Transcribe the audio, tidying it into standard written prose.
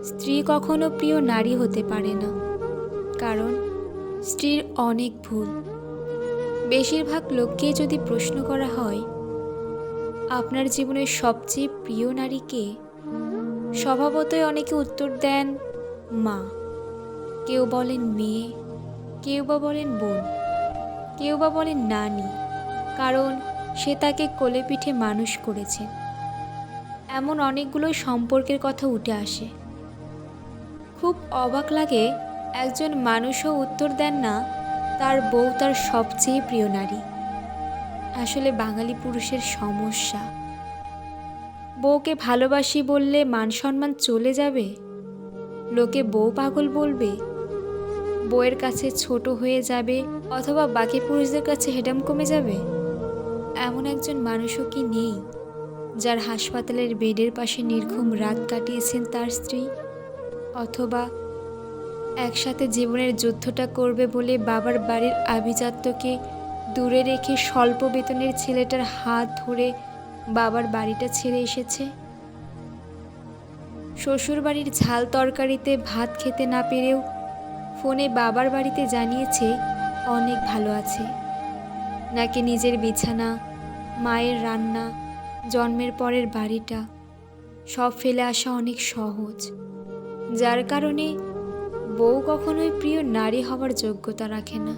স্ত্রী কখনো প্রিয় নারী হতে পারে না, কারণ স্ত্রীর অনেক ভুল। বেশিরভাগ লোককে যদি প্রশ্ন করা হয় আপনার জীবনের সবচেয়ে প্রিয় নারী কে, স্বভাবতই অনেকে উত্তর দেন মা, কেউ বলেন মেয়ে, কেউ বা বলেন বোন, কেউ বা বলেন নানি, কারণ সে তাকে কোলে পিঠে মানুষ করেছে। এমন অনেকগুলো সম্পর্কের কথা উঠে আসে। খুব অবাক লাগে একজন মানুষও উত্তর দেন না তার বউ তার সবচেয়ে প্রিয় নারী। আসলে বাঙালি পুরুষের সমস্যা, বউকে ভালোবাসি বললে মান সম্মান চলে যাবে, লোকে বউ পাগল বলবে, বউয়ের কাছে ছোট হয়ে যাবে, অথবা বাকি পুরুষদের কাছে হেডাম কমে যাবে। এমন একজন মানুষও কি নেই যার হাসপাতালের বেডের পাশে নির্ঘুম রাত কাটিয়েছেন তার স্ত্রী, অথবা একসাথে জীবনের যুদ্ধটা করবে বলে বাবার বাড়ির আভিজাত্যকে দূরে রেখে স্বল্প বেতনের ছেলেটার হাত ধরে বাবার বাড়িটা ছেড়ে এসেছে। শ্বশুর বাড়ির ঝাল তরকারিতে ভাত খেতে না পেরেও ফোনে বাবার বাড়িতে জানিয়েছে অনেক ভালো আছে, নাকি নিজের বিছানা, মায়ের রান্না, জন্মের পরের বাড়িটা সব ফেলে আসা অনেক সহজ, যার কারণে বউ কখনোই প্রিয় নারী হওয়ার যোগ্যতা রাখে না।